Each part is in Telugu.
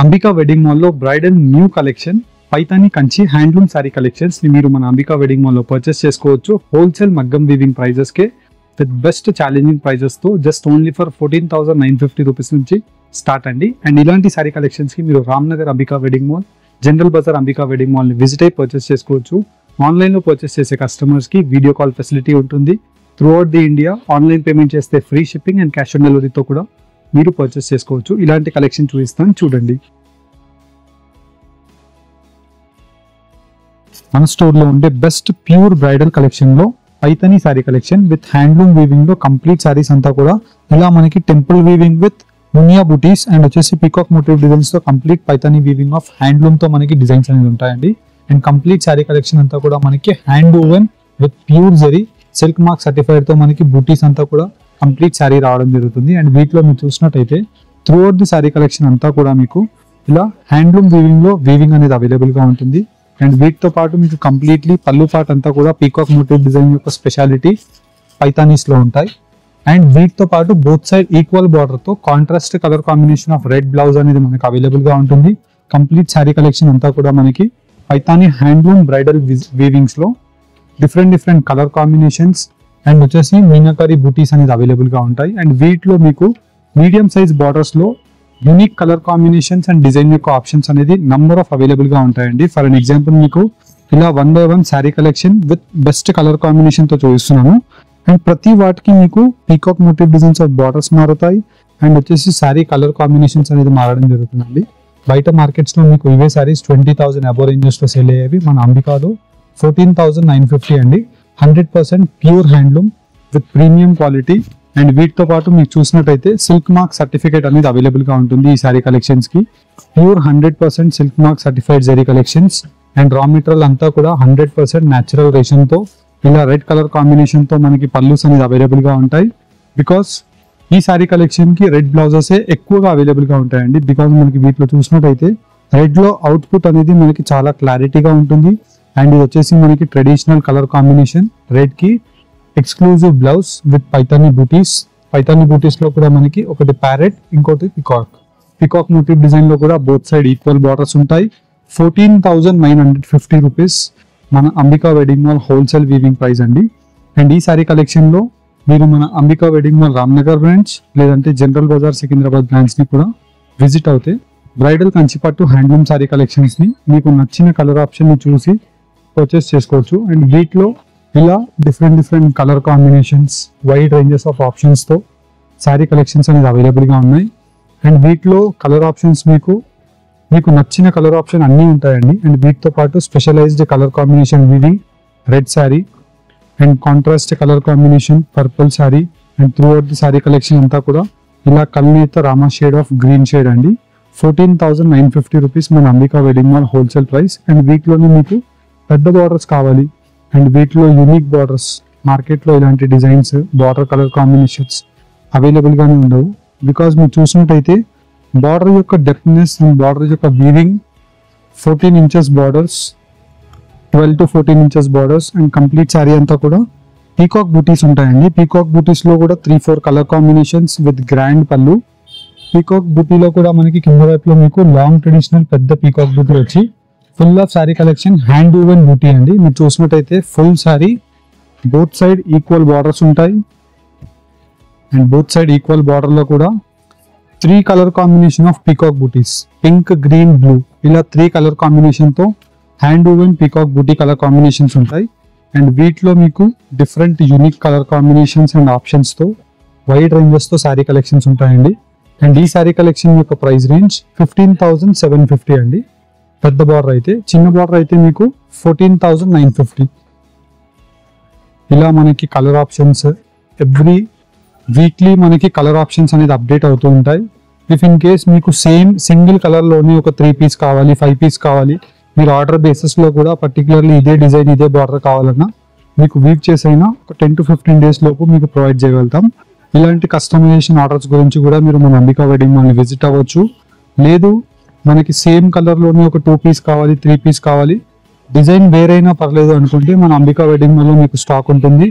అంబికా వెడ్డింగ్ మాల్ లో bridal new collection Paithani Kanchi handloom sari collections ని మీరు మన అంబికా వెడ్డింగ్ మాల్ లో పర్చేస్ చేసుకోవచ్చు. హోల్సేల్ మగ్గం వీవింగ్ ప్రైజెస్ కే విత్ బెస్ట్ ఛాలెంజింగ్ ప్రైజెస్ తో జస్ట్ ఓన్లీ ఫర్ 14,950 రూపీస్ నుంచి స్టార్ట్ అండి. అండ్ ఇలాంటి సారీ కలెక్షన్స్ కి మీరు Ramnagar Ambika wedding mall, general bazaar Ambika wedding mall ని విజిట్ అయి పర్చేస్ చేసుకోవచ్చు. ఆన్లైన్ లో పర్చేస్ చేసే కస్టమర్స్ కి వీడియో కాల్ ఫెసిలిటీ ఉంటుంది. Through out the India online payment చేస్తే free shipping and cash on డెలివరీతో కూడా మీరు పర్చేస్ చేసుకోవచ్చు. ఇలాంటి కలెక్షన్ చూపిస్తాను చూడండి. మన స్టోర్ లో ఉండే బెస్ట్ ప్యూర్ బ్రైడల్ కలెక్షన్ లో Paithani sari collection with handloom weaving లో కంప్లీట్ సారీస్ అంతా కూడా ఇలా మనకి temple weaving with Muniya butis and వచ్చేసి పీకాక్ మోటివ్ డిజైన్స్ తో complete Paithani weaving of handloom తో మనకి డిజైన్స్ అనేది ఉంటాయండి. అండ్ కంప్లీట్ సారీ కలెక్షన్ అంతా కూడా మనకి hand woven with pure zari silk mark certified తో మనకి బూటీస్ అంతా కూడా కంప్లీట్ సారీ రావడం జరుగుతుంది. అండ్ వీటిలో మీరు చూసినట్టయితే through out the sorry collection అంతా కూడా మీకు ఇలా హ్యాండ్లూమ్ వీవింగ్ లో వీవింగ్ అనేది అవైలబుల్ గా ఉంటుంది. అండ్ వీటితో పాటు మీకు కంప్లీట్లీ పళ్ళు పార్ట్ అంతా కూడా పీకాక్ మోటివ్ డిజైన్ యొక్క స్పెషాలిటీ పైతానీస్ లో ఉంటాయి. అండ్ వీటితో పాటు బోత్ సైడ్ ఈక్వల్ బార్డర్ తో contrast colour combination of red blouse అనేది మనకి అవైలబుల్ గా ఉంటుంది. కంప్లీట్ సారీ కలెక్షన్ అంతా కూడా మనకి పైతాని హ్యాండ్లూమ్ బ్రైడల్ వీవింగ్స్ లో డిఫరెంట్ కలర్ కాంబినేషన్స్ అండ్ వచ్చేసి మీనాకారి బూటీస్ అనేది అవైలబుల్ గా ఉంటాయి. అండ్ వీటిలో మీకు మీడియం సైజ్ బార్డర్స్ లో unique colour combinations and design యొక్క ఆప్షన్స్ అనేది నంబర్ ఆఫ్ అవైలబుల్ గా ఉంటాయండి. ఫర్ అన్ ఎగ్జాంపుల్ మీకు ఇలా 1 by 1 sari collection with best colour combination తో చూపిస్తున్నాను. అండ్ ప్రతి వాటికి మీకు peacock motif designs of borders మారుతాయి అండ్ వచ్చేసి శారీ కలర్ కాంబినేషన్స్ అనేది మారడం జరుగుతుందండి. బయట మార్కెట్స్ లో మీకు ఇవే శారీస్ 20,000 అబో రేంజెస్ లో సేల్ అయ్యేవి. మన అంబికాలో 14,950 అండి. 100% pure handloom with premium quality. And వీటితో పాటు మీకు చూసినట్టయితే సిల్క్ మార్క్ సర్టిఫికేట్ అనేది అవైలబుల్ గా ఉంటుంది ఈ సారీ కలెక్షన్స్ కి. Pure 100% silk mark certified zari collections. And raw material అంతా కూడా 100% న్యాచురల్ రేషన్ తో ఇలా రెడ్ కలర్ కాంబినేషన్ తో మనకి పల్లూస్ అనేది అవైలబుల్ గా ఉంటాయి. బికాస్ ఈ సారీ కలెక్షన్ కి రెడ్ బ్లౌజెస్ ఎక్కువగా అవైలబుల్ గా ఉంటాయండి. బికాస్ మనకి వీటిలో చూసినట్టయితే రెడ్ లో అవుట్పుట్ అనేది మనకి చాలా క్లారిటీగా ఉంటుంది. అండ్ ఇది వచ్చేసి మనకి ట్రెడిషనల్ కలర్ కాంబినేషన్. రెడ్ కి ఎక్స్క్లూజివ్ బ్లౌజ్ విత్ పైతాని బూటీస్. పైతాని బూటీస్ లో కూడా మనకి ఒకటి ప్యారెట్, ఇంకోటి పికాక్ మోటివ్ డిజైన్ లో కూడా బోత్ సైడ్ ఈక్వల్ బార్డర్స్ ఉంటాయి. 14,950 రూపీస్ మన Ambika wedding mall wholesale weaving price అండి. అండ్ ఈ సారీ కలెక్షన్ లో మీరు మన Ambika wedding mall Ramnagar branch లేదంటే జనరల్ బజార్ సికింద్రాబాద్ బ్రాంచ్ ని కూడా విజిట్ అవుతే బ్రైడల్ కంచిపట్టు హ్యాండ్లూమ్ సారీ కలెక్షన్స్ ని మీకు నచ్చిన కలర్ ఆప్షన్ ని చూసి పర్చేస్ చేసుకోవచ్చు. అండ్ వీటిలో ఇలా different colour combinations, wide ranges of options తో శారీ కలెక్షన్స్ అనేది అవైలబుల్ గా ఉన్నాయి. అండ్ వీటిలో కలర్ ఆప్షన్స్ మీకు నచ్చిన కలర్ ఆప్షన్ అన్నీ ఉంటాయండి. అండ్ వీటితో పాటు specialised colour combination weaving red sari and contrast colour combination purple sari. And throughout the sari collection అంతా కూడా ఇలా కల్నేత రామా షేడ్ ఆఫ్ గ్రీన్ షేడ్ అండి. 14,950 రూపీస్ మన Ambika wedding mall wholesale price. And వీటిలోనే మీకు పెద్ద బార్డర్స్ కావాలి అండ్ వీటిలో యూనిక్ బార్డర్స్, మార్కెట్లో ఇలాంటి designs, border colour combinations available గానే ఉండవు. బికాస్ మీరు చూసినట్టయితే బార్డర్ యొక్క డెప్త్నెస్ అండ్ బార్డర్ యొక్క weaving 14 inches borders, 12 to 14 inches borders. And complete sari అంతా కూడా పీకాక్ బూటీస్ ఉంటాయండి. పీకాక్ బూటీస్ లో కూడా 3-4 కలర్ కాంబినేషన్స్ విత్ గ్రాండ్ పళ్ళు. పీకాక్ బూటీలో కూడా మనకి కింద వైపులో మీకు లాంగ్ ట్రెడిషనల్ పెద్ద పీకాక్ బూటీ వచ్చి full of sari collection hand woven బూటీ అండి. మీరు చూసినట్టయితే full sari both side equal borders ఉంటాయి. And both side equal border లో కూడా 3 కలర్ కాంబినేషన్ ఆఫ్ పీకాక్ బూటీస్, పింక్, గ్రీన్, బ్లూ, ఇలా 3 కలర్ కాంబినేషన్ తో హ్యాండ్ ఓవెన్ పీకాక్ బూటీ కలర్ కాంబినేషన్స్ ఉంటాయి. అండ్ వీటిలో మీకు different unique colour combinations and options తో వైడ్ రేంజెస్ తో శారీ కలెక్షన్స్ ఉంటాయండి. అండ్ ఈ శారీ కలెక్షన్ యొక్క ప్రైస్ రేంజ్ 15,750 అండి. పెద్ద బార్డర్ అయితే, చిన్న బార్డర్ అయితే మీకు 14,950. ఇలా మనకి కలర్ ఆప్షన్స్ ఎవ్రీ వీక్లీ మనకి కలర్ ఆప్షన్స్ అనేది అప్డేట్ అవుతూ ఉంటాయి. ఇఫ్ ఇన్ కేస్ మీకు సేమ్ సింగిల్ కలర్ లోనే ఒక 3 పీస్ కావాలి, 5 పీస్ కావాలి, మీరు ఆర్డర్ బేసిస్ లో కూడా పర్టికులర్లీ ఇదే డిజైన్ ఇదే బార్డర్ కావాలన్నా మీకు వీక్ చేసైనా ఒక 10 to 15 days లోపు మీకు ప్రొవైడ్ చేయగలుగుతాం. ఇలాంటి కస్టమైజేషన్ ఆర్డర్స్ గురించి కూడా మీరు మన అంబికా వెడ్డింగ్ మాల్ ని విజిట్ అవ్వచ్చు. లేదు మనకి సేమ్ కలర్ లోనే ఒక 2 పీస్ కావాలి, 3 పీస్ కావాలి, డిజైన్ వేరైనా పర్లేదు అనుకుంటే మన అంబికా వెడ్డింగ్ మాల్ లో మీకు స్టాక్ ఉంటుంది.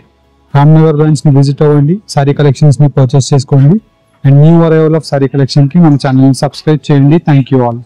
రామ్నగర్ బ్రాంచ్ ని విజిట్ అవ్వండి, సారీ కలెక్షన్స్ ని పర్చేస్ చేసుకోండి. And new arrival of sorry collection కి మన ఛానల్ ని సబ్స్క్రైబ్ చేయండి. Thank you all.